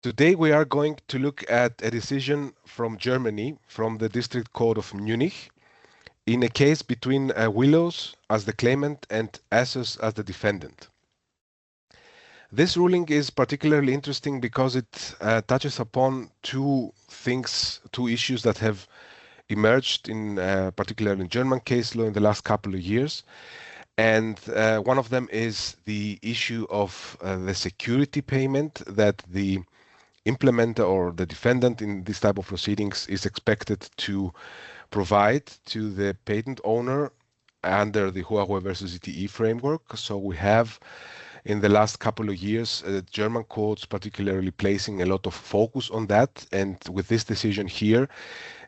Today we are going to look at a decision from Germany, from the District Court of Munich, in a case between Wilus as the claimant and Asus as the defendant. This ruling is particularly interesting because it touches upon two issues that have emerged in particularly in German case law in the last couple of years. And one of them is the issue of the security payment that the implementer or the defendant in this type of proceedings is expected to provide to the patent owner under the Huawei versus ZTE framework. So we have in the last couple of years German courts particularly placing a lot of focus on that, and with this decision here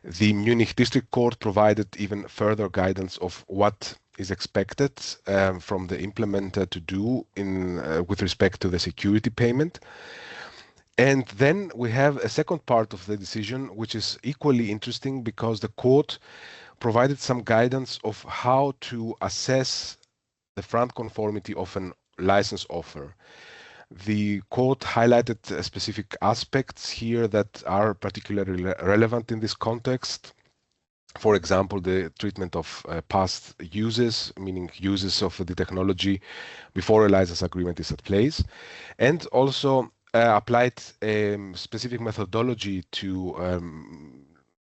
the Munich District Court provided even further guidance of what is expected from the implementer to do with respect to the security payment. And then we have a second part of the decision, which is equally interesting because the court provided some guidance of how to assess the front conformity of an license offer. The court highlighted specific aspects here that are particularly relevant in this context. For example, the treatment of past uses, meaning uses of the technology before a license agreement is in place, and also applied a specific methodology to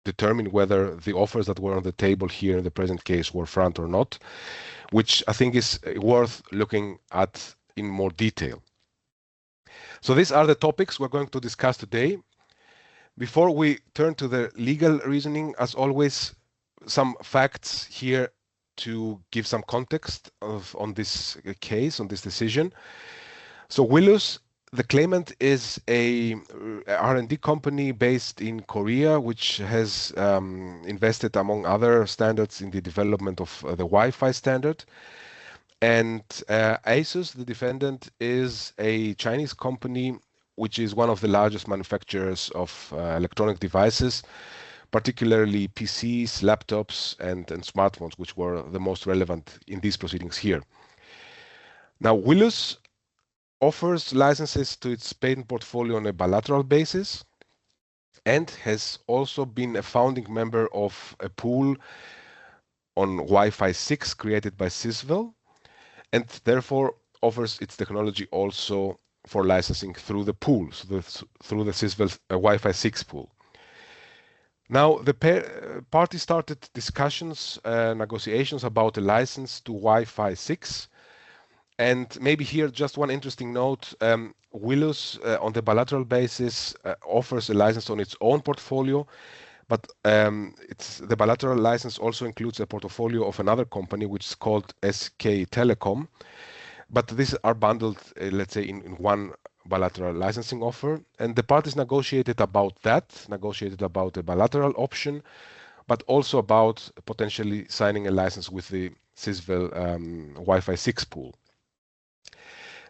determine whether the offers that were on the table here in the present case were front or not, which I think is worth looking at in more detail. So these are the topics we're going to discuss today. Before we turn to the legal reasoning, as always, some facts here to give some context on this case, on this decision. So Wilus, the claimant, is a R&D company based in Korea, which has invested, among other standards, in the development of the Wi-Fi standard. And Asus, the defendant, is a Chinese company which is one of the largest manufacturers of electronic devices, particularly PCs, laptops, and smartphones, which were the most relevant in these proceedings here. Now, Wilus offers licenses to its patent portfolio on a bilateral basis and has also been a founding member of a pool on Wi-Fi 6 created by Sysvel, and therefore offers its technology also for licensing through the pool, so through the Sysvel Wi-Fi 6 pool. Now, the party started discussions, negotiations about a license to Wi-Fi 6. And maybe here, just one interesting note, Wilus, on the bilateral basis, offers a license on its own portfolio, but the bilateral license also includes a portfolio of another company, which is called SK Telecom. But these are bundled, let's say, in one bilateral licensing offer. And the parties negotiated about a bilateral option, but also about potentially signing a license with the Sysvel Wi-Fi 6 pool.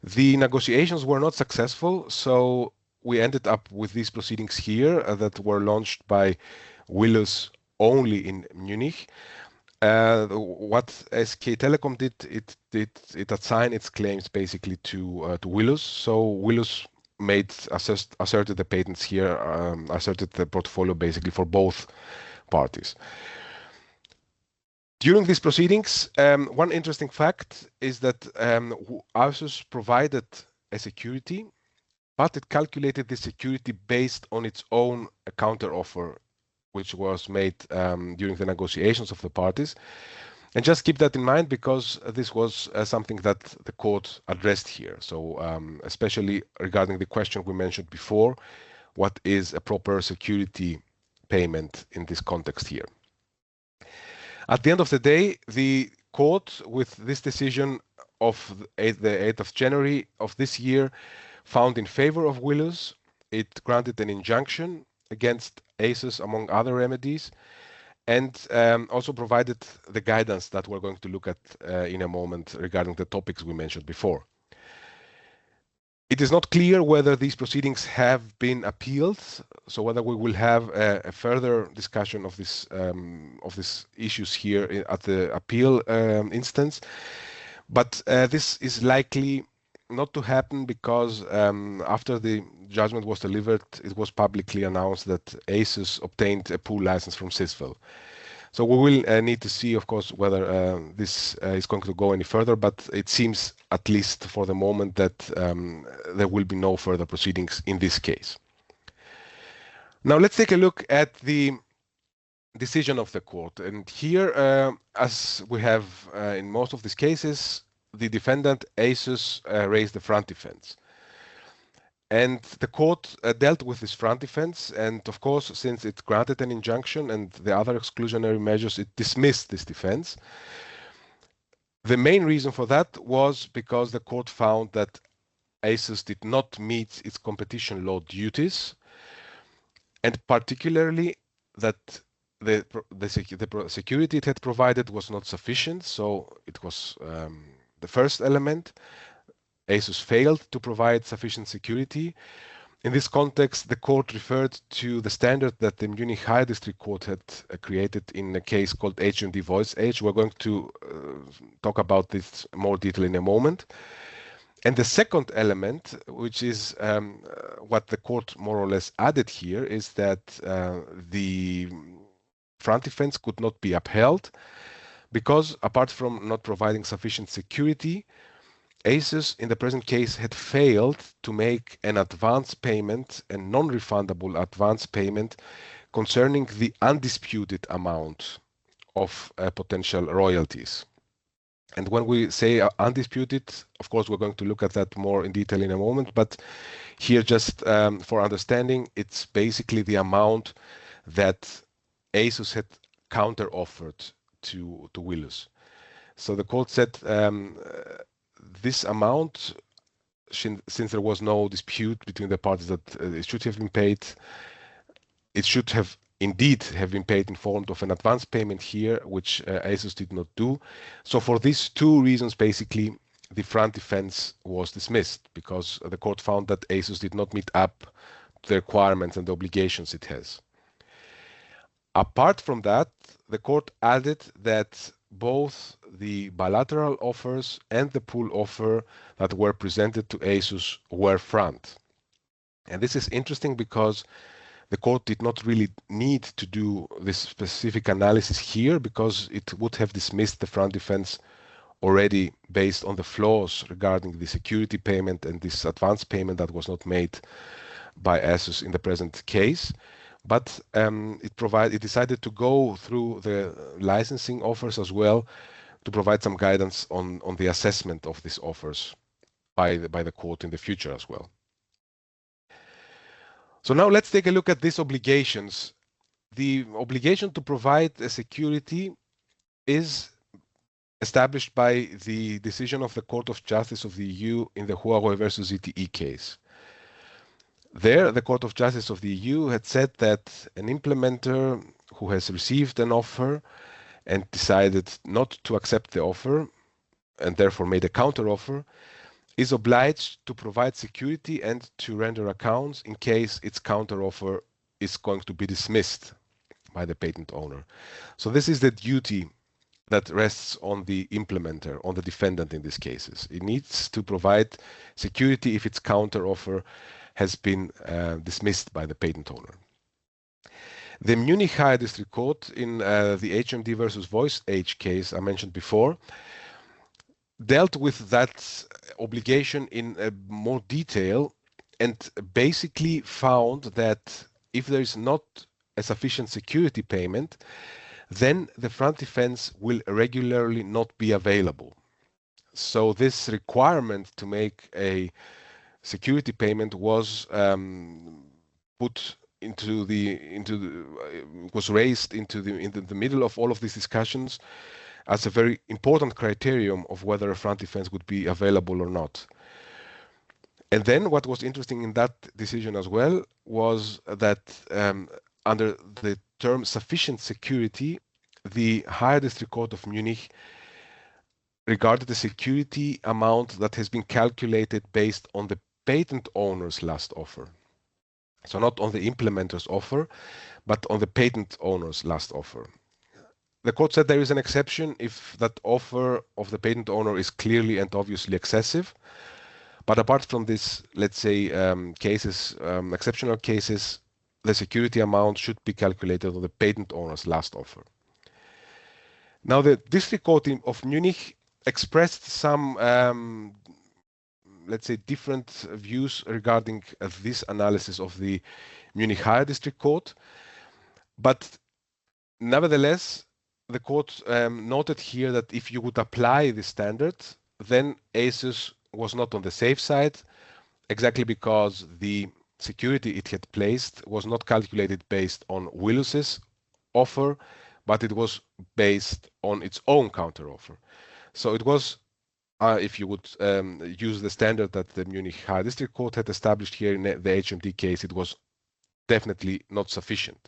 The negotiations were not successful, so we ended up with these proceedings here that were launched by Wilus only in Munich. What SK Telecom did, it assigned its claims basically to Wilus. So Wilus asserted the patents here, asserted the portfolio basically for both parties. During these proceedings, one interesting fact is that Asus provided a security, but it calculated the security based on its own counteroffer, which was made during the negotiations of the parties. And just keep that in mind because this was something that the court addressed here. So especially regarding the question we mentioned before, what is a proper security payment in this context here? At the end of the day, the court, with this decision of the 8th of January of this year, found in favor of Wilus. It granted an injunction against Asus, among other remedies, and also provided the guidance that we're going to look at in a moment regarding the topics we mentioned before. It is not clear whether these proceedings have been appealed, so whether we will have a further discussion of these issues here at the appeal instance. But this is likely not to happen because after the judgment was delivered, it was publicly announced that Asus obtained a pool license from Sysvel. So we will need to see, of course, whether this is going to go any further, but it seems, at least for the moment, that there will be no further proceedings in this case. Now let's take a look at the decision of the court. And here, as we have in most of these cases, the defendant, Asus, raised the front defense. And the court dealt with this front defense, and of course, since it granted an injunction and the other exclusionary measures, it dismissed this defense. The main reason for that was because the court found that Asus did not meet its competition law duties, and particularly that the security it had provided was not sufficient. So it was the first element. Asus failed to provide sufficient security. In this context, the court referred to the standard that the Munich High District Court had created in a case called HMD Voice Age. We're going to talk about this more detail in a moment. And the second element, which is what the court more or less added here, is that the front defense could not be upheld because, apart from not providing sufficient security, Asus, in the present case, had failed to make an advance payment, a non-refundable advance payment, concerning the undisputed amount of potential royalties. And when we say undisputed, of course, we're going to look at that more in detail in a moment. But here, just for understanding, it's basically the amount that Asus had counter-offered to Wilus. So the court said this amount, since there was no dispute between the parties that it should have been paid, it should have indeed have been paid in form of an advance payment here, which Asus did not do. So for these two reasons, basically, the front defense was dismissed because the court found that Asus did not meet up to the requirements and the obligations it has. Apart from that, the court added that both the bilateral offers and the pool offer that were presented to Asus were front. And this is interesting because the court did not really need to do this specific analysis here because it would have dismissed the front defense already based on the flaws regarding the security payment and this advance payment that was not made by Asus in the present case. But it decided to go through the licensing offers as well to provide some guidance on the assessment of these offers by the court in the future as well. So now let's take a look at these obligations. The obligation to provide a security is established by the decision of the Court of Justice of the EU in the Huawei versus ZTE case. There, the Court of Justice of the EU had said that an implementer who has received an offer and decided not to accept the offer and therefore made a counteroffer is obliged to provide security and to render accounts in case its counteroffer is going to be dismissed by the patent owner. So this is the duty that rests on the implementer, on the defendant in these cases. It needs to provide security if its counteroffer has been dismissed by the patent owner. The Munich High District Court in the HMD versus Voice Age case I mentioned before dealt with that obligation in more detail and basically found that if there is not a sufficient security payment, then the front defense will regularly not be available. So this requirement to make a security payment was was raised into the middle of all of these discussions as a very important criterion of whether a front defense would be available or not. And then what was interesting in that decision as well was that under the term sufficient security, the Higher District Court of Munich regarded the security amount that has been calculated based on the patent owner's last offer. So not on the implementer's offer, but on the patent owner's last offer. The court said there is an exception if that offer of the patent owner is clearly and obviously excessive. But apart from this, let's say cases, exceptional cases, the security amount should be calculated on the patent owner's last offer. Now, the District Court of Munich expressed some, let's say, different views regarding this analysis of the Munich Higher District Court. But nevertheless, the court noted here that if you would apply the standard, then Asus was not on the safe side, exactly because the security it had placed was not calculated based on Wilus's offer, but it was based on its own counteroffer. So it was, if you would use the standard that the Munich High District Court had established here in the HMD case, it was definitely not sufficient.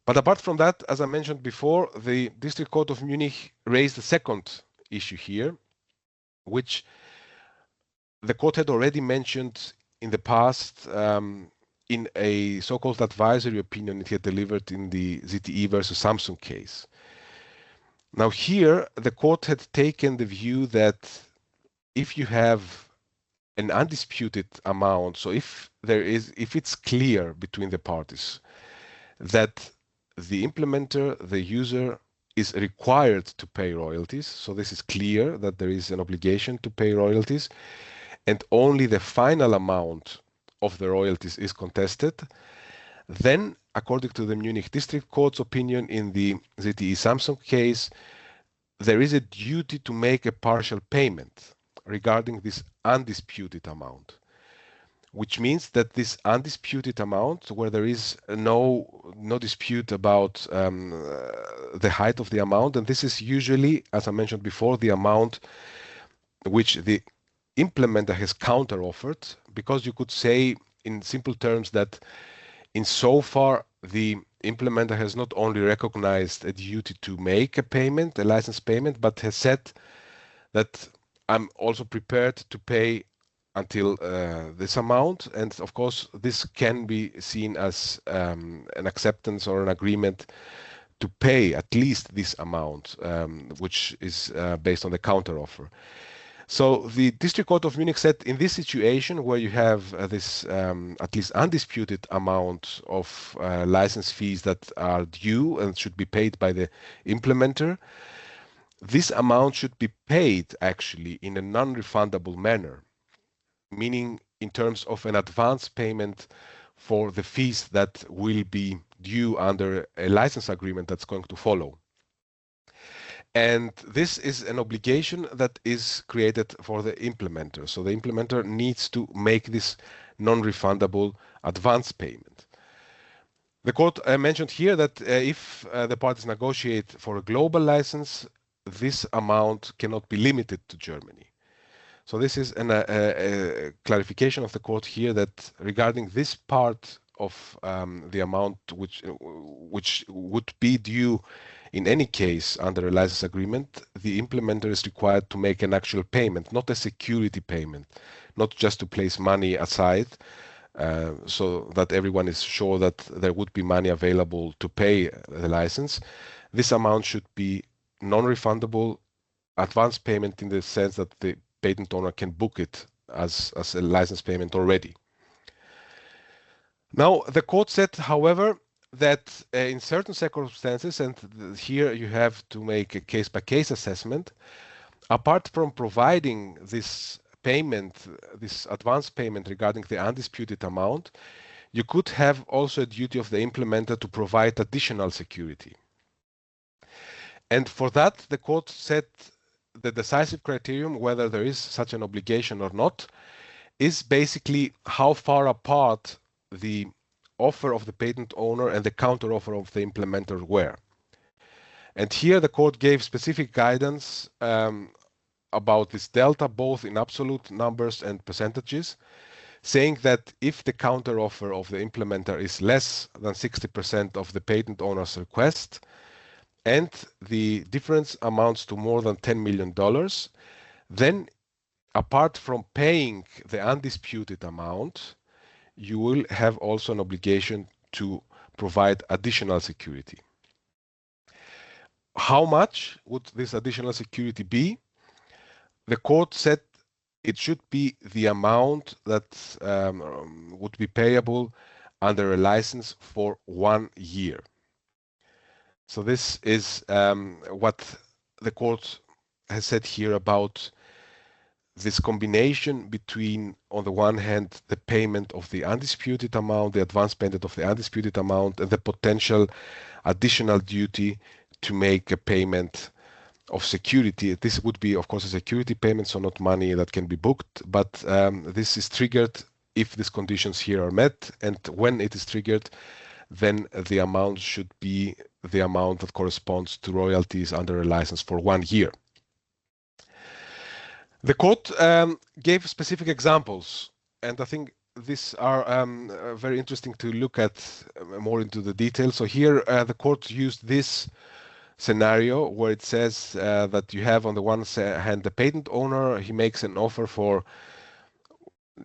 But apart from that, as I mentioned before, the District Court of Munich raised the second issue here, which the court had already mentioned in the past in a so-called advisory opinion it had delivered in the ZTE versus Samsung case. Now here, the court had taken the view that if you have an undisputed amount, so if it's clear between the parties that the implementer, the user, is required to pay royalties, so this is clear that there is an obligation to pay royalties, and only the final amount of the royalties is contested, then, according to the Munich District Court's opinion in the ZTE Samsung case, there is a duty to make a partial payment regarding this undisputed amount, which means that this undisputed amount, where there is no dispute about the height of the amount, and this is usually, as I mentioned before, the amount which the implementer has counter-offered, because you could say in simple terms that in so far the implementer has not only recognized a duty to make a payment, a license payment, but has said that I'm also prepared to pay until this amount. And of course, this can be seen as an acceptance or an agreement to pay at least this amount, which is based on the counteroffer. So the District Court of Munich said in this situation where you have this at least undisputed amount of license fees that are due and should be paid by the implementer, this amount should be paid actually in a non-refundable manner, meaning in terms of an advance payment for the fees that will be due under a license agreement that's going to follow. And this is an obligation that is created for the implementer. So the implementer needs to make this non-refundable advance payment. The court mentioned here that if the parties negotiate for a global license, this amount cannot be limited to Germany. So this is a clarification of the court here that regarding this part of the amount which would be due in any case under a license agreement, the implementer is required to make an actual payment, not a security payment, not just to place money aside so that everyone is sure that there would be money available to pay the license. This amount should be non-refundable advance payment in the sense that the patent owner can book it as a license payment already. Now, the court said, however, that in certain circumstances, and here you have to make a case-by-case assessment, apart from providing this payment, this advance payment regarding the undisputed amount, you could have also a duty of the implementer to provide additional security. And for that, the court said the decisive criterion, whether there is such an obligation or not, is basically how far apart the offer of the patent owner and the counteroffer of the implementer were. And here the court gave specific guidance about this delta, both in absolute numbers and percentages, saying that if the counteroffer of the implementer is less than 60% of the patent owner's request, and the difference amounts to more than $10 million, then apart from paying the undisputed amount, you will have also an obligation to provide additional security. How much would this additional security be? The court said it should be the amount that would be payable under a license for 1 year. So this is what the court has said here about this combination between, on the one hand, the payment of the undisputed amount, the advance payment of the undisputed amount, and the potential additional duty to make a payment of security. This would be, of course, a security payment, so not money that can be booked, but this is triggered if these conditions here are met, and when it is triggered, then the amount should be the amount that corresponds to royalties under a license for 1 year. The court gave specific examples, and I think these are very interesting to look at more into the details. So here the court used this scenario where it says that you have on the one hand the patent owner, he makes an offer for,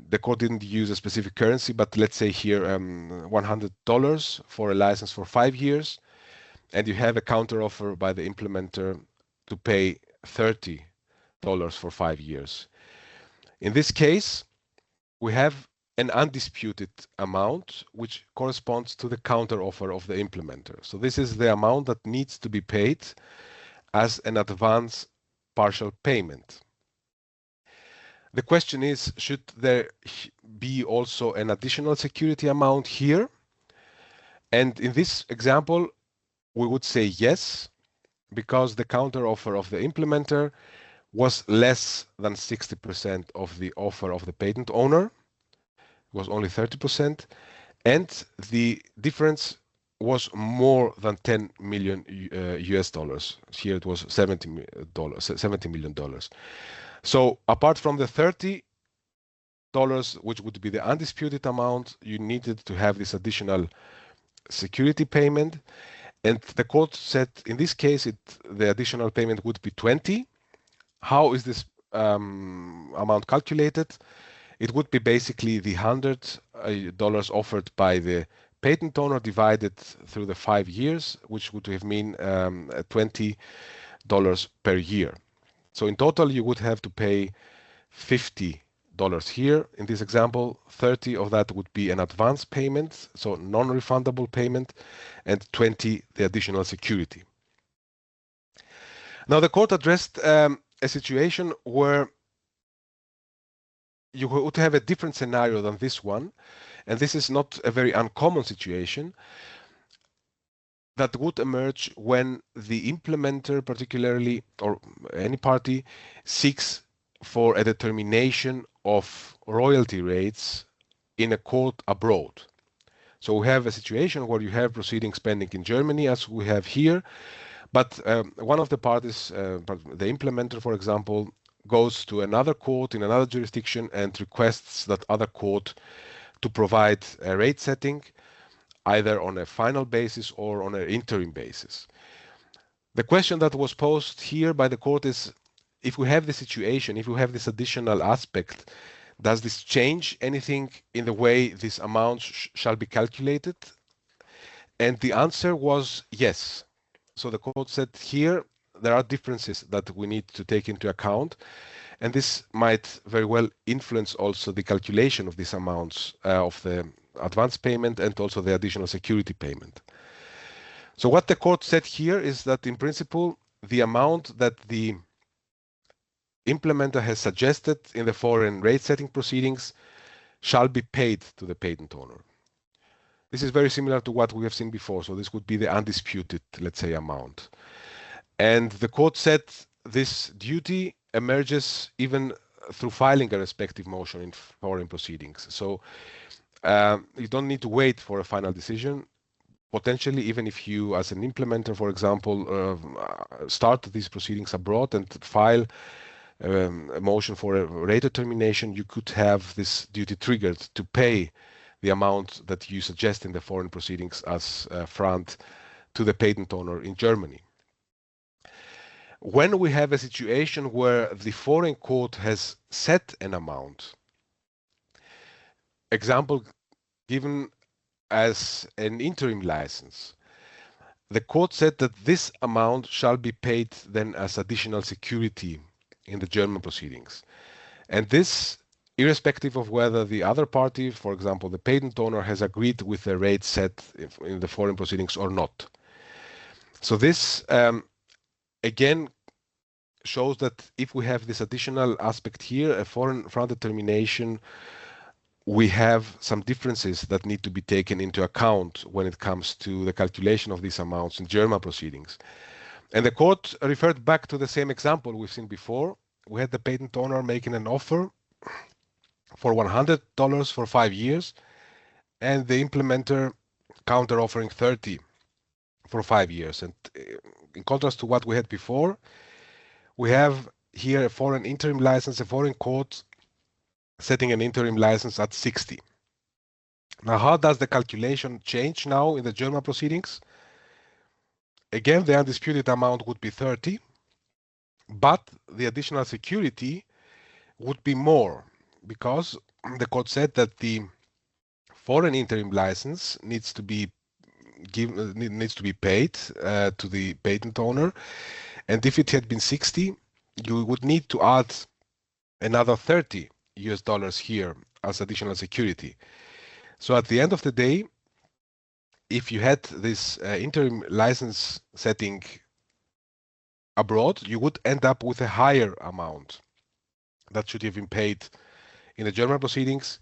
the court didn't use a specific currency, but let's say here $100 for a license for 5 years, and you have a counter offer by the implementer to pay $30 for 5 years. In this case, we have an undisputed amount which corresponds to the counter offer of the implementer. So this is the amount that needs to be paid as an advance partial payment. The question is, should there be also an additional security amount here? And in this example, we would say yes, because the counter offer of the implementer was less than 60% of the offer of the patent owner. It was only 30%, and the difference was more than 10 million US dollars. Here it was $70 million. So apart from the $30, which would be the undisputed amount, you needed to have this additional security payment. And the court said in this case, the additional payment would be 20. How is this amount calculated? It would be basically the $100 offered by the patent owner divided through the 5 years, which would have mean $20 per year. So in total, you would have to pay $50 here. In this example, 30 of that would be an advance payment, so non-refundable payment, and 20 the additional security. Now the court addressed a situation where you would have a different scenario than this one, and this is not a very uncommon situation that would emerge when the implementer particularly, or any party, seeks for a determination of royalty rates in a court abroad. So we have a situation where you have proceedings pending in Germany, as we have here, but one of the parties, the implementer, for example, goes to another court in another jurisdiction and requests that other court to provide a rate setting, either on a final basis or on an interim basis. The question that was posed here by the court is, if we have the situation, if we have this additional aspect, does this change anything in the way this amount shall be calculated? And the answer was yes. So the court said here there are differences that we need to take into account, and this might very well influence also the calculation of these amounts of the advance payment and also the additional security payment. So what the court said here is that in principle, the amount that the implementer has suggested in the foreign rate setting proceedings shall be paid to the patent owner. This is very similar to what we have seen before. So this would be the undisputed, let's say, amount. And the court said this duty emerges even through filing a respective motion in foreign proceedings. So you don't need to wait for a final decision. Potentially, even if you, as an implementer, for example, start these proceedings abroad and file a motion for a rate determination, you could have this duty triggered to pay the amount that you suggest in the foreign proceedings as front to the patent owner in Germany. When we have a situation where the foreign court has set an amount, example given as an interim license, the court said that this amount shall be paid then as additional security in the German proceedings. And this, irrespective of whether the other party, for example, the patent owner, has agreed with the rate set in the foreign proceedings or not. So this, again, shows that if we have this additional aspect here, a foreign fronted termination, we have some differences that need to be taken into account when it comes to the calculation of these amounts in German proceedings. And the court referred back to the same example we've seen before. We had the patent owner making an offer for $100 for 5 years, and the implementer counter offering 30 for 5 years. And in contrast to what we had before, we have here a foreign interim license, a foreign court setting an interim license at 60. Now, how does the calculation change now in the German proceedings? Again, the undisputed amount would be 30, but the additional security would be more, because the court said that the foreign interim license needs to be paid to the patent owner, and if it had been 60, you would need to add another $30 here as additional security. So at the end of the day, if you had this interim license setting abroad, you would end up with a higher amount that should have been paid in the German proceedings.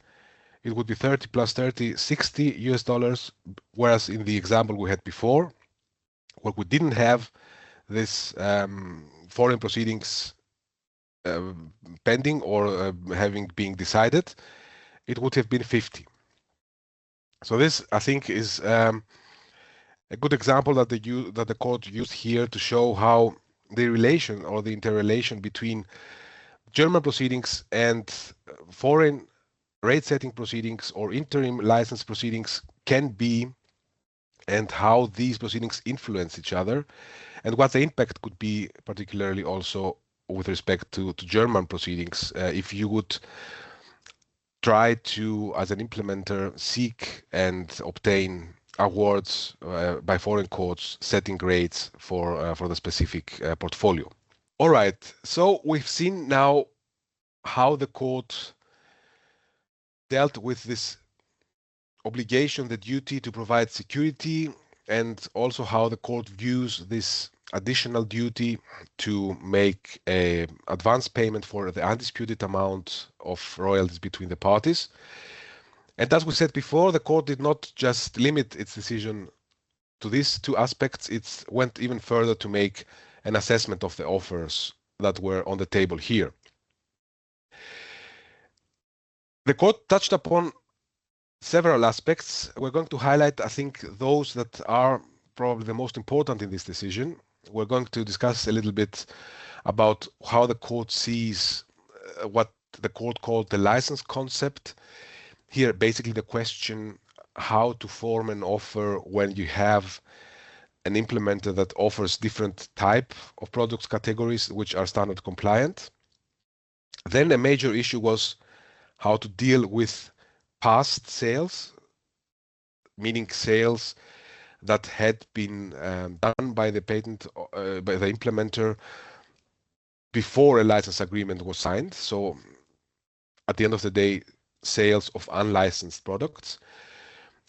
It would be 30 plus 30, $60, whereas in the example we had before, where we didn't have this foreign proceedings pending or having been decided, it would have been 50. So this, I think, is a good example that the court used here to show how the relation or the interrelation between German proceedings and foreign rate setting proceedings or interim license proceedings can be, and how these proceedings influence each other, and what the impact could be, particularly also with respect to German proceedings, if you would try to, as an implementer, seek and obtain awards by foreign courts setting rates for the specific portfolio. All right, so we've seen now how the court dealt with this obligation, the duty to provide security, and also how the court views this additional duty to make an advance payment for the undisputed amount of royalties between the parties. And as we said before, the court did not just limit its decision to these two aspects, it went even further to make an assessment of the offers that were on the table here. The court touched upon several aspects. We're going to highlight, I think, those that are probably the most important in this decision. We're going to discuss a little bit about how the court sees what the court called the license concept. Here, basically the question how to form an offer when you have an implementer that offers different type of products categories which are standard compliant. Then a major issue was how to deal with past sales, meaning sales that had been done by the by the implementer before a license agreement was signed. So at the end of the day, sales of unlicensed products.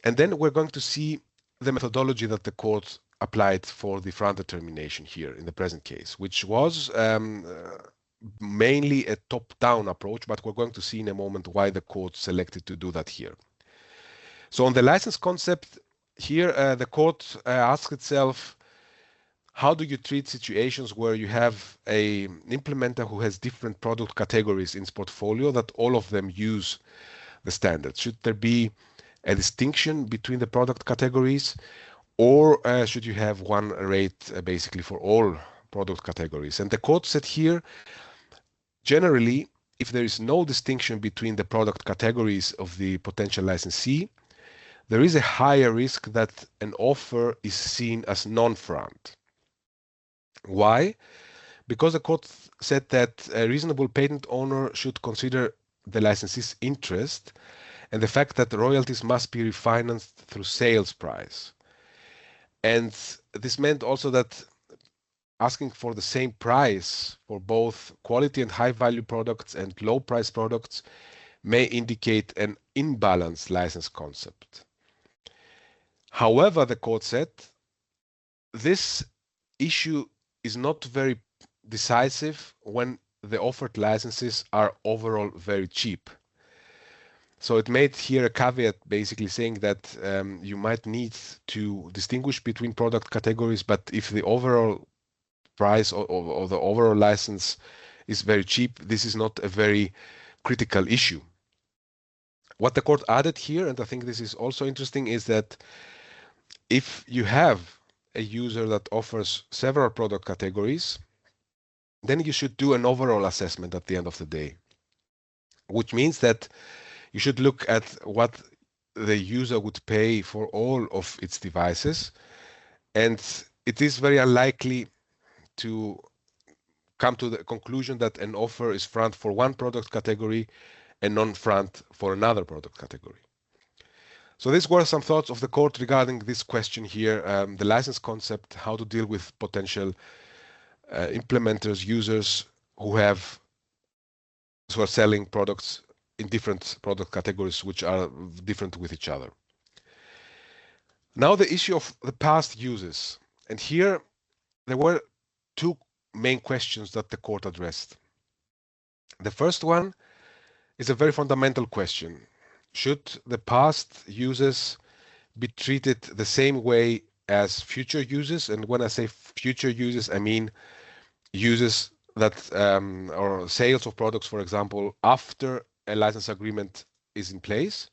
And then we're going to see the methodology that the court applied for the fronted termination here in the present case, which was mainly a top-down approach, but we're going to see in a moment why the court selected to do that here. So on the license concept here, the court asked itself, how do you treat situations where you have an implementer who has different product categories in its portfolio that all of them use the standard? Should there be a distinction between the product categories, or should you have one rate basically for all product categories? And the court said here, generally, if there is no distinction between the product categories of the potential licensee, there is a higher risk that an offer is seen as non-front. Why? Because the court said that a reasonable patent owner should consider the licensee's interest and the fact that the royalties must be refinanced through sales price. And this meant also that asking for the same price for both quality and high value products and low price products may indicate an imbalanced license concept. However, the court said this issue is not very decisive when the offered licenses are overall very cheap. So it made here a caveat basically saying that you might need to distinguish between product categories, but if the overall price or the overall license is very cheap, this is not a very critical issue. What the court added here, and I think this is also interesting, is that if you have a user that offers several product categories, then you should do an overall assessment at the end of the day, which means that you should look at what the user would pay for all of its devices, and it is very unlikely to come to the conclusion that an offer is front for one product category and non-front for another product category. So these were some thoughts of the court regarding this question here, the license concept, how to deal with potential implementers, users who are selling products in different product categories which are different with each other. Now the issue of the past uses, and here there were two main questions that the court addressed. The first one is a very fundamental question. Should the past uses be treated the same way as future uses? And when I say future uses, I mean uses that or sales of products, for example, after a license agreement is in place.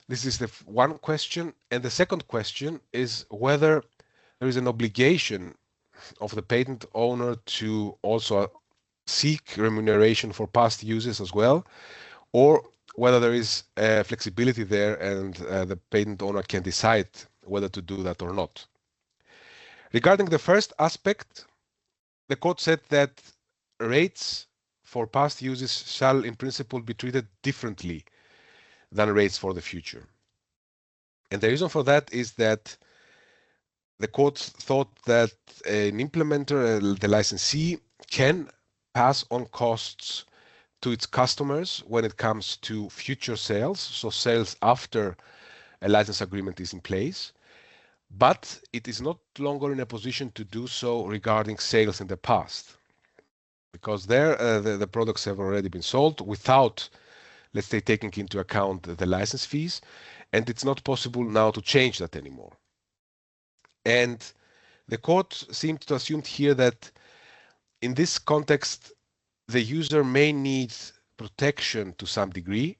This is the one question. And the second question is whether there is an obligation of the patent owner to also seek remuneration for past uses as well, or whether there is flexibility there and the patent owner can decide whether to do that or not. Regarding the first aspect, the court said that rates for past uses shall in principle be treated differently than rates for the future. And the reason for that is that the court thought that an implementer, the licensee, can pass on costs to its customers when it comes to future sales, so sales after a license agreement is in place, but it is not longer in a position to do so regarding sales in the past, because there the products have already been sold without, let's say, taking into account the license fees, and it's not possible now to change that anymore. And the court seemed to assume here that in this context, the user may need protection to some degree,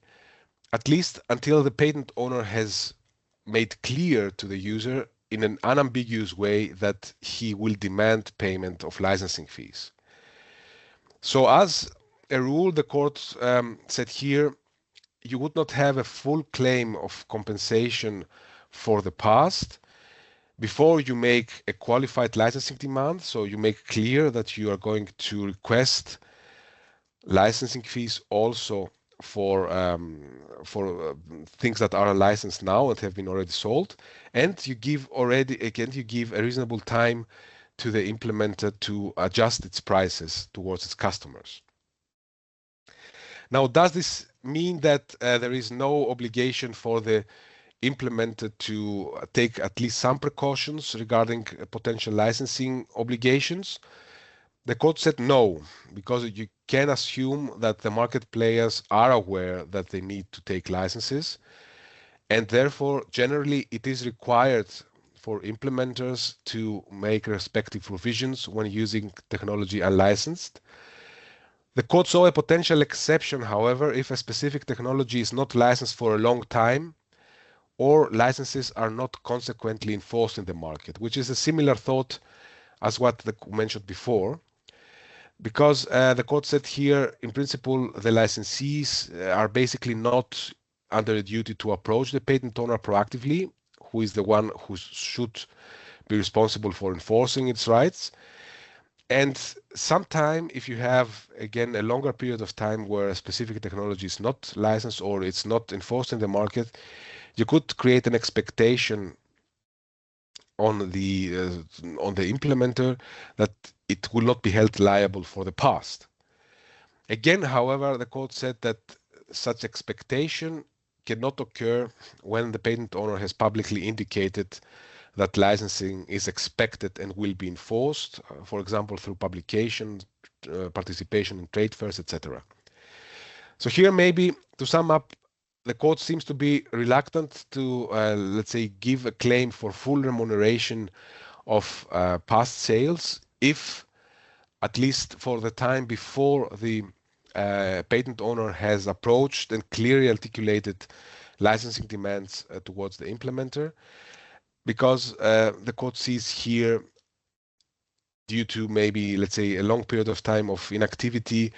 at least until the patent owner has made clear to the user in an unambiguous way that he will demand payment of licensing fees. So as a rule, the court said here, you would not have a full claim of compensation for the past before you make a qualified licensing demand. So you make clear that you are going to request licensing fees also for things that are licensed now and have been already sold, and you give a reasonable time to the implementer to adjust its prices towards its customers. Now, does this mean that there is no obligation for the implementer to take at least some precautions regarding potential licensing obligations? The court said no, because you can assume that the market players are aware that they need to take licenses, and therefore generally it is required for implementers to make respective provisions when using technology unlicensed. The court saw a potential exception, however, if a specific technology is not licensed for a long time or licenses are not consequently enforced in the market, which is a similar thought as what the mentioned before. Because the court said here, in principle, the licensees are basically not under a duty to approach the patent owner proactively, who is the one who should be responsible for enforcing its rights. And sometime, if you have, again, a longer period of time where a specific technology is not licensed or it's not enforced in the market, you could create an expectation on the implementer that it will not be held liable for the past. Again, however, the court said that such expectation cannot occur when the patent owner has publicly indicated that licensing is expected and will be enforced, for example, through publication, participation in trade fairs, etc. So here, maybe to sum up, the court seems to be reluctant to, let's say, give a claim for full remuneration of past sales if, at least for the time before the patent owner has approached and clearly articulated licensing demands towards the implementer, because the court sees here, due to maybe, let's say, a long period of time of inactivity,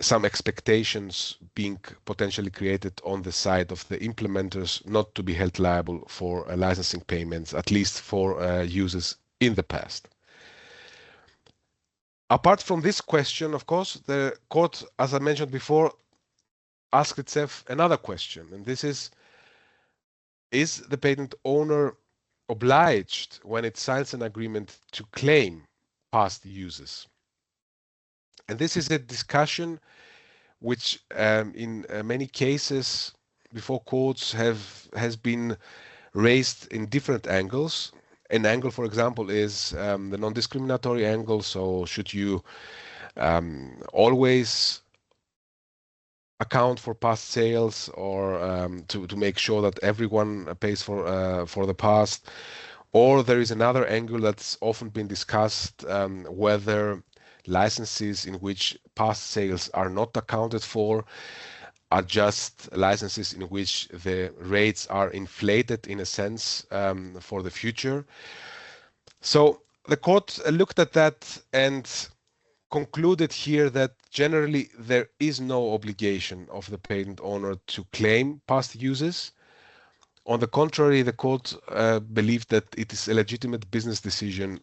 some expectations being potentially created on the side of the implementers not to be held liable for licensing payments, at least for uses in the past. Apart from this question, of course, the court, as I mentioned before, asked itself another question, and this is the patent owner obliged, when it signs an agreement, to claim past uses? And this is a discussion which in many cases before courts has been raised in different angles. An angle, for example, is the non-discriminatory angle. So should you always account for past sales, or to make sure that everyone pays for the past? Or there is another angle that's often been discussed, whether licenses in which past sales are not accounted for are just licenses in which the rates are inflated in a sense for the future. So the court looked at that and concluded here that generally there is no obligation of the patent owner to claim past uses. On the contrary, the court believed that it is a legitimate business decision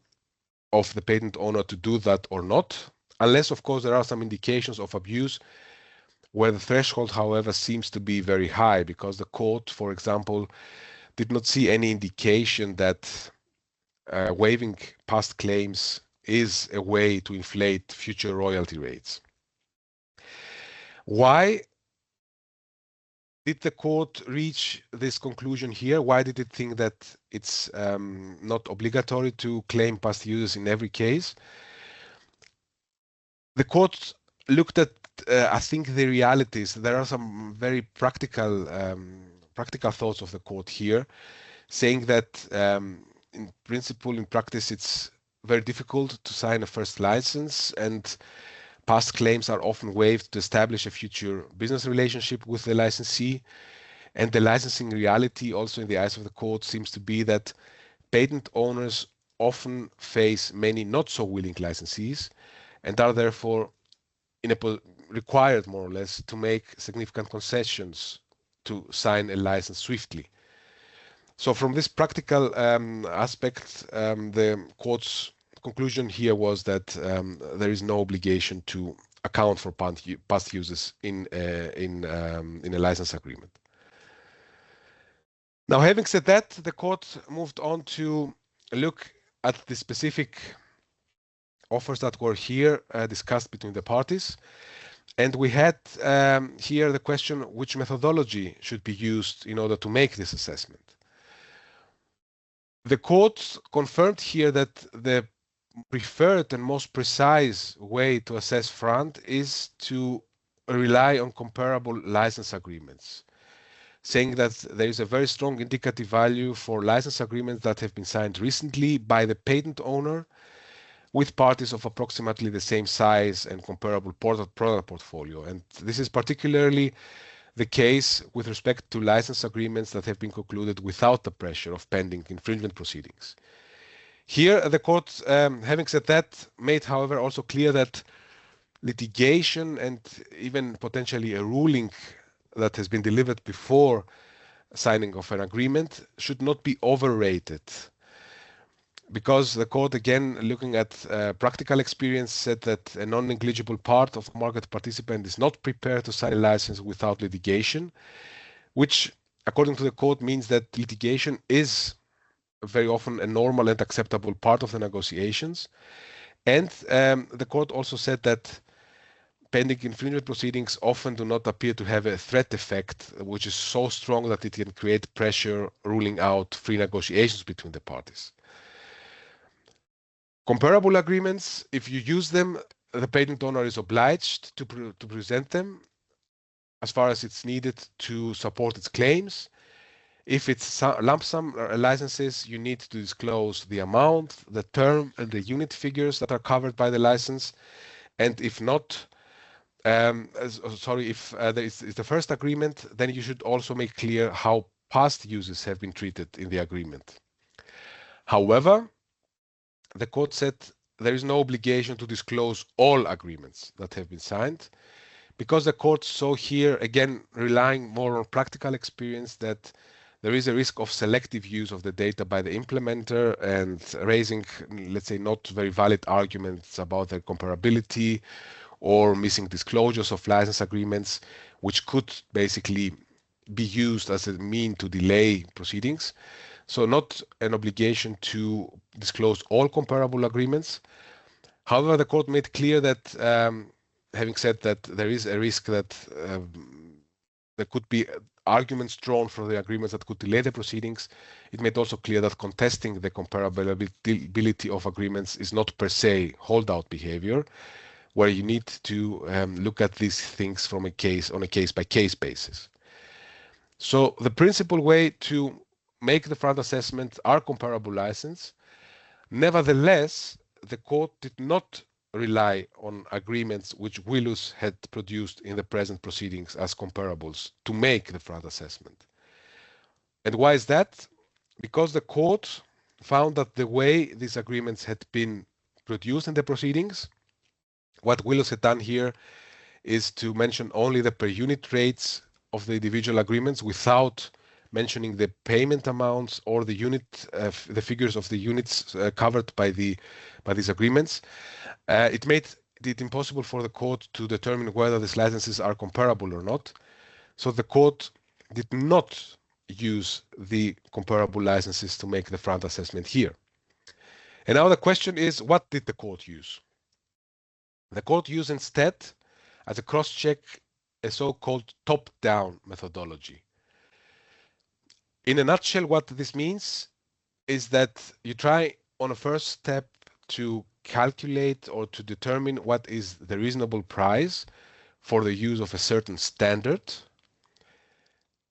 of the patent owner to do that or not, unless, of course, there are some indications of abuse, where the threshold, however, seems to be very high, because the court, for example, did not see any indication that waiving past claims is a way to inflate future royalty rates. Why did the court reach this conclusion here? Why did it think that it's not obligatory to claim past uses in every case? The court looked at, I think, the realities. There are some very practical thoughts of the court here, saying that in principle, in practice, it's very difficult to sign a first license, and past claims are often waived to establish a future business relationship with the licensee. And the licensing reality, also in the eyes of the court, seems to be that patent owners often face many not so willing licensees, and are therefore required, more or less, to make significant concessions to sign a license swiftly. So from this practical aspect, the court's conclusion here was that there is no obligation to account for past uses in a license agreement. Now, having said that, the court moved on to look at the specific offers that were here discussed between the parties. And we had here the question, which methodology should be used in order to make this assessment? The court confirmed here that the preferred and most precise way to assess FRAND is to rely on comparable license agreements, saying that there is a very strong indicative value for license agreements that have been signed recently by the patent owner with parties of approximately the same size and comparable product portfolio. And this is particularly the case with respect to license agreements that have been concluded without the pressure of pending infringement proceedings. Here, the court, having said that, made, however, also clear that litigation and even potentially a ruling that has been delivered before signing of an agreement should not be overrated, because the court, again, looking at practical experience, said that a non-negligible part of the market participant is not prepared to sign a license without litigation, which, according to the court, means that litigation is very often a normal and acceptable part of the negotiations. And the court also said that pending infringement proceedings often do not appear to have a threat effect, which is so strong that it can create pressure, ruling out free negotiations between the parties. Comparable agreements, if you use them, the patent owner is obliged to present them as far as it's needed to support its claims. If it's lump sum licenses, you need to disclose the amount, the term, and the unit figures that are covered by the license. And if not, if there is the first agreement, then you should also make clear how past uses have been treated in the agreement. However, the court said there is no obligation to disclose all agreements that have been signed, because the court saw here, again, relying more on practical experience, that there is a risk of selective use of the data by the implementer and raising, let's say, not very valid arguments about their comparability or missing disclosures of license agreements, which could basically be used as a mean to delay proceedings. So not an obligation to disclose all comparable agreements. However, the court made clear that, having said that, there is a risk that there could be arguments drawn for the agreements that could delay the proceedings. It made also clear that contesting the comparability of agreements is not per se holdout behavior, where you need to look at these things from on a case-by-case basis. So the principal way to make the front assessment are comparable license. Nevertheless, the court did not rely on agreements which Wilus had produced in the present proceedings as comparables to make the front assessment. And why is that? Because the court found that the way these agreements had been produced in the proceedings, what Wilus had done here is to mention only the per unit rates of the individual agreements without mentioning the payment amounts or the unit, the figures of the units covered by these agreements. It made it impossible for the court to determine whether these licenses are comparable or not. So the court did not use the comparable licenses to make the front assessment here. And now the question is, what did the court use? The court used instead, as a cross-check, a so-called top-down methodology. In a nutshell, what this means is that you try on a first step to calculate or to determine what is the reasonable price for the use of a certain standard,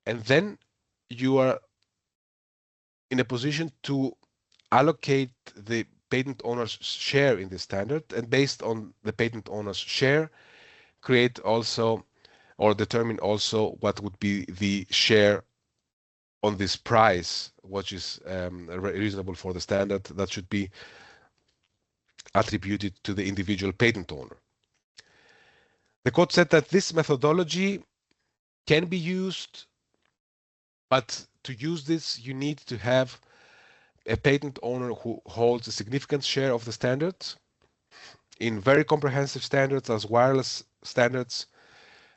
and then you are in a position to allocate the patent owner's share in the standard, and based on the patent owner's share, create also or determine also what would be the share on this price, which is reasonable for the standard that should be attributed to the individual patent owner. The court said that this methodology can be used, but to use this, you need to have a patent owner who holds a significant share of the standards. In very comprehensive standards, as wireless standards,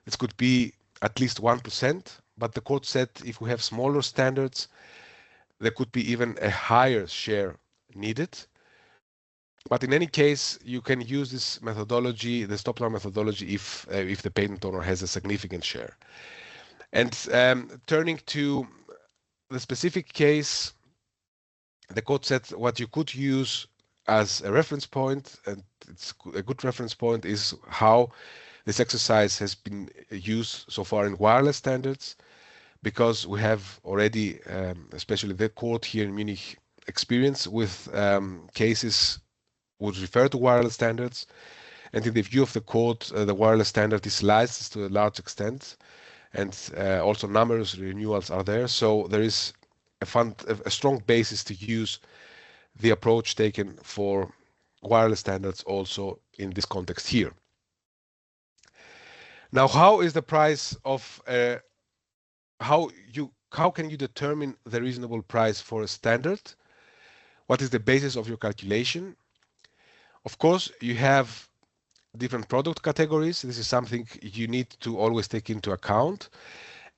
this could be at least 1%, but the court said if we have smaller standards, there could be even a higher share needed. But in any case, you can use this methodology, the top-down methodology, if the patent owner has a significant share. And turning to the specific case, the court said what you could use as a reference point, and it's a good reference point, is how this exercise has been used so far in wireless standards, because we have already, especially the court here in Munich, experience with cases which refer to wireless standards. And in the view of the court, the wireless standard is licensed to a large extent, and also numerous renewals are there. So there is a strong basis to use the approach taken for wireless standards also in this context here. Now, how is the price of how can you determine the reasonable price for a standard? What is the basis of your calculation? Of course, you have different product categories. This is something you need to always take into account,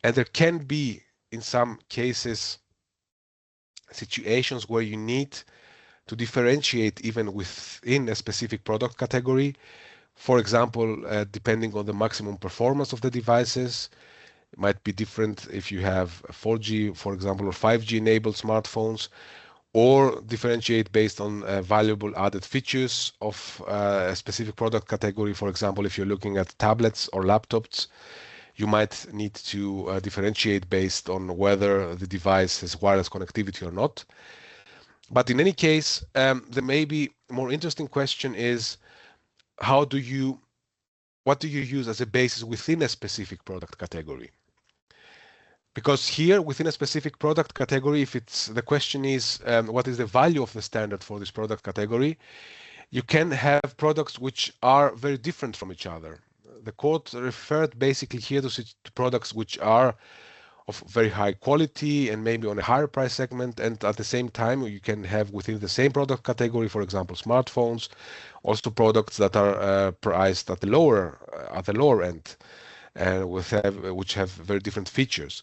and there can be, in some cases, situations where you need to differentiate even within a specific product category. For example, depending on the maximum performance of the devices, it might be different if you have 4G, for example, or 5G enabled smartphones, or differentiate based on valuable added features of a specific product category. For example, if you're looking at tablets or laptops, you might need to differentiate based on whether the device has wireless connectivity or not. But in any case, the maybe more interesting question is, what do you use as a basis within a specific product category? Because here within a specific product category, if it's the question is what is the value of the standard for this product category, you can have products which are very different from each other. The court referred basically here to products which are of very high quality and maybe on a higher price segment, and at the same time you can have within the same product category, for example, smartphones, also products that are priced at the lower end, which have very different features.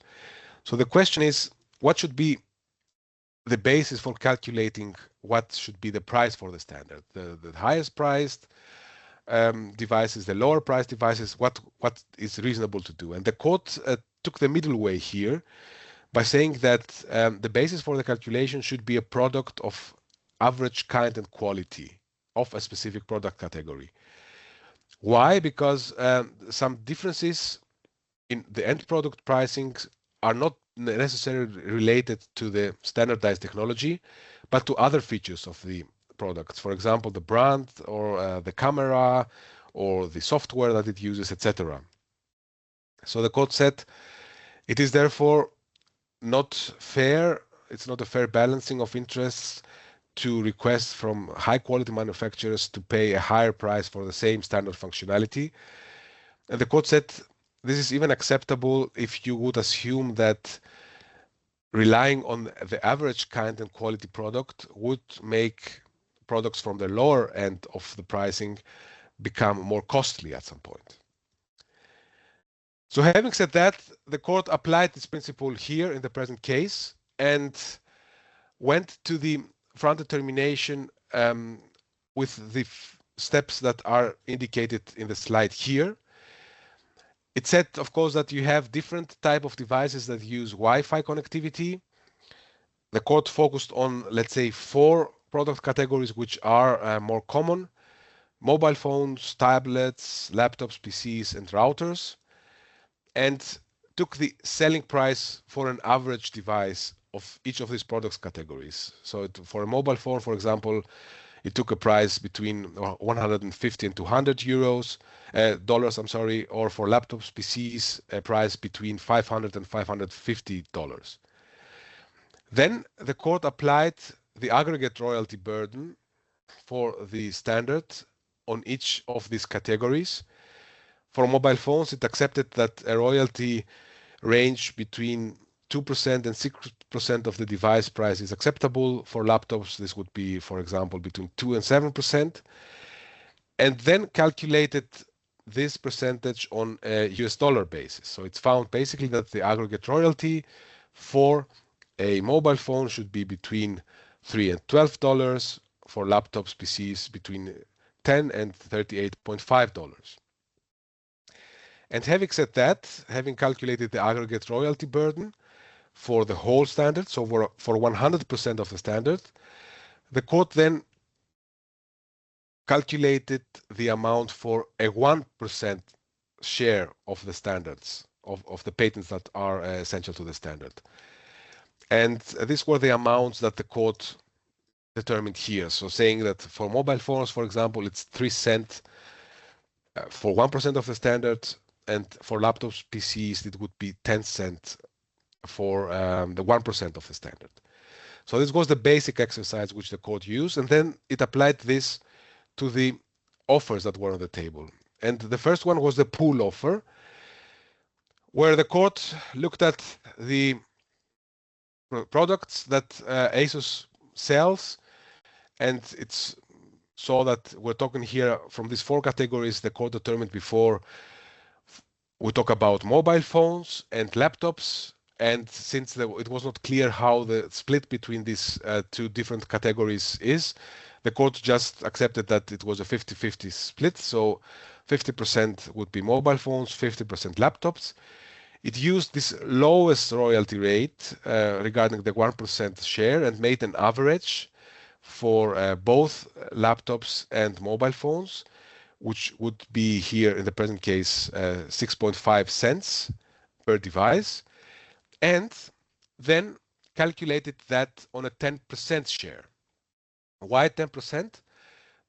So the question is, what should be the basis for calculating what should be the price for the standard? The highest priced devices, the lower priced devices, what is reasonable to do? And the court took the middle way here by saying that the basis for the calculation should be a product of average kind and quality of a specific product category. Why? Because some differences in the end product pricings are not necessarily related to the standardized technology, but to other features of the products. For example, the brand or the camera or the software that it uses, etc. So the court said it is therefore not fair, it's not a fair balancing of interests to request from high quality manufacturers to pay a higher price for the same standard functionality. And the court said this is even acceptable if you would assume that relying on the average kind and quality product would make products from the lower end of the pricing become more costly at some point. So having said that, the court applied this principle here in the present case and went to the front determination with the steps that are indicated in the slide here. It said, of course, that you have different type of devices that use Wi-Fi connectivity. The court focused on, let's say, 4 product categories which are more common: mobile phones, tablets, laptops, PCs, and routers, and took the selling price for an average device of each of these products categories. So for a mobile phone, for example, it took a price between 150 and 200 dollars, or for laptops, PCs, a price between $500 and $550. Then the court applied the aggregate royalty burden for the standard on each of these categories. For mobile phones, it accepted that a royalty range between 2% and 6% of the device price is acceptable. For laptops, this would be, for example, between 2 and 7%, and then calculated this percentage on a US dollar basis. So it's found basically that the aggregate royalty for a mobile phone should be between $3 and $12, for laptops, PCs between $10 and $38.5. And having said that, having calculated the aggregate royalty burden for the whole standard, so for 100% of the standard, the court then calculated the amount for a 1% share of the standards, of the patents that are essential to the standard. And these were the amounts that the court determined here. So saying that for mobile phones, for example, it's 3 cents for 1% of the standard, and for laptops, PCs, it would be 10 cents for the 1% of the standard. So this was the basic exercise which the court used, and then it applied this to the offers that were on the table. And the first one was the pool offer, where the court looked at the products that Asus sells, and it's saw that we're talking here from these 4 categories the court determined before. We talk about mobile phones and laptops, And since it was not clear how the split between these two different categories is, the court just accepted that it was a 50-50 split. So 50% would be mobile phones, 50% laptops. It used this lowest royalty rate regarding the 1% share and made an average for both laptops and mobile phones, which would be here in the present case 6.5 cents per device, and then calculated that on a 10% share. Why 10%?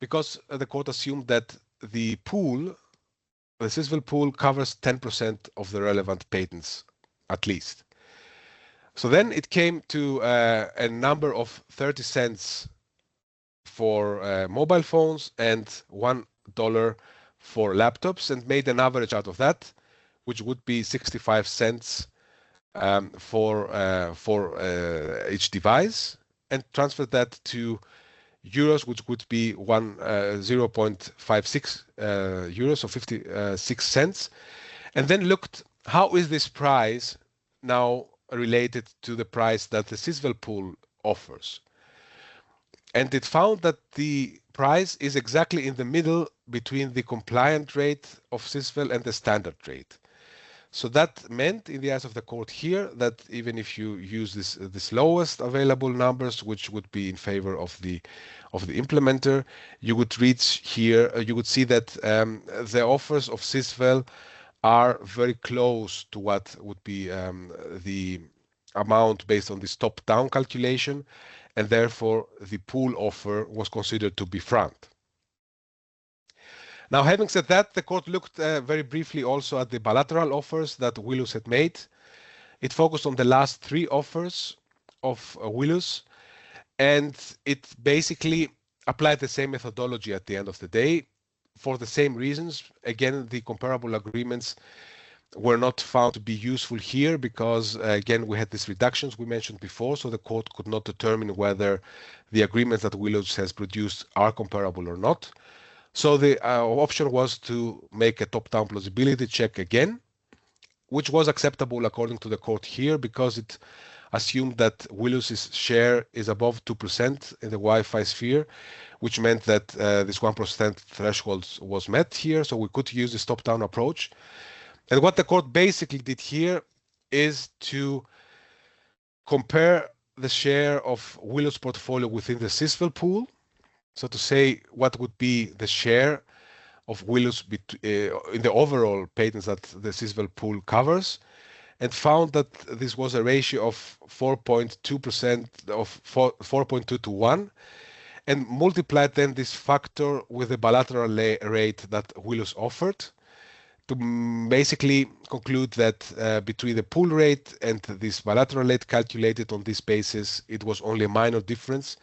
Because the court assumed that the pool, the CISVL pool, covers 10% of the relevant patents at least. So then it came to a number of 30 cents for mobile phones and $1 for laptops, and made an average out of that, which would be 65 cents for each device, and transferred that to euros, which would be 0.56 euros, or 56 cents, and then looked how is this price now related to the price that the CISVL pool offers. And it found that the price is exactly in the middle between the compliant rate of CISVL and the standard rate. So that meant, in the eyes of the court here, that even if you use this lowest available numbers, which would be in favor of the implementer, you would reach here. You would see that the offers of CISVL are very close to what would be the amount based on this top-down calculation, and therefore the pool offer was considered to be front. Now, having said that, the court looked very briefly also at the bilateral offers that Wilus had made. It focused on the last three offers of Wilus, and it basically applied the same methodology at the end of the day for the same reasons. Again, the comparable agreements were not found to be useful here because, again, we had these reductions we mentioned before, so the court could not determine whether the agreements that Wilus has produced are comparable or not. So the option was to make a top-down plausibility check again, which was acceptable according to the court here because it assumed that Wilus's share is above 2% in the Wi-Fi sphere, which meant that this 1% threshold was met here, so we could use this top-down approach. And what the court basically did here is to compare the share of Wilus portfolio within the CISVL pool. So to say what would be the share of Wilus in the overall patents that the CISVL pool covers, and found that this was a ratio of 4.2% of 4.2 to 1, and multiplied then this factor with the bilateral rate that Wilus offered to basically conclude that between the pool rate and this bilateral rate calculated on this basis, it was only a minor difference.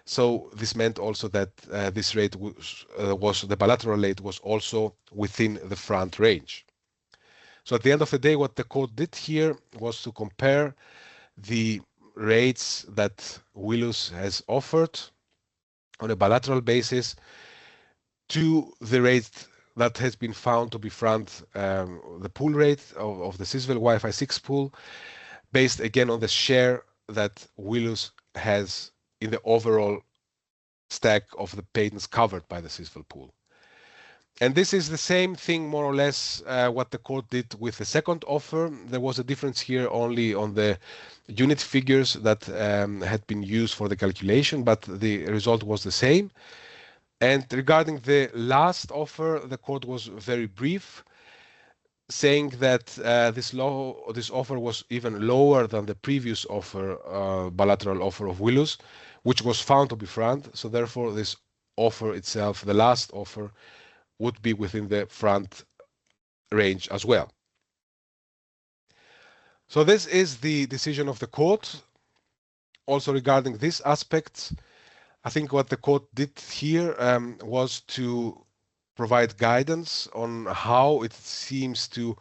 So this meant also that this rate was the bilateral rate was also within the front range. So at the end of the day, what the court did here was to compare the rates that Wilus has offered on a bilateral basis to the rate that has been found to be front, the pool rate of the CISVL Wi-Fi 6 pool, based again on the share that Wilus has in the overall stack of the patents covered by the CISVL pool. And this is the same thing, more or less, what the court did with the second offer. There was a difference here only on the unit figures that had been used for the calculation, but the result was the same. And regarding the last offer, the court was very brief, saying that this offer was even lower than the previous offer, bilateral offer of Wilus, which was found to be front. So therefore, this offer itself, the last offer, would be within the front range as well. So this is the decision of the court. Also regarding this aspect, I think what the court did here was to provide guidance on how it seems to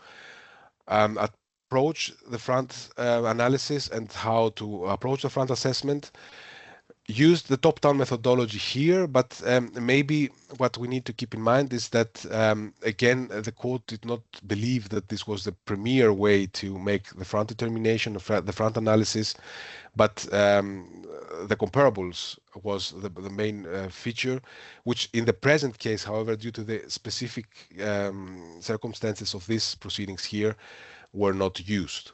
approach the front analysis and how to approach the front assessment, used the top-down methodology here, but maybe what we need to keep in mind is that, again, the court did not believe that this was the premier way to make the front determination, the front analysis, but the comparables was the main feature, which in the present case, however, due to the specific circumstances of these proceedings here, were not used.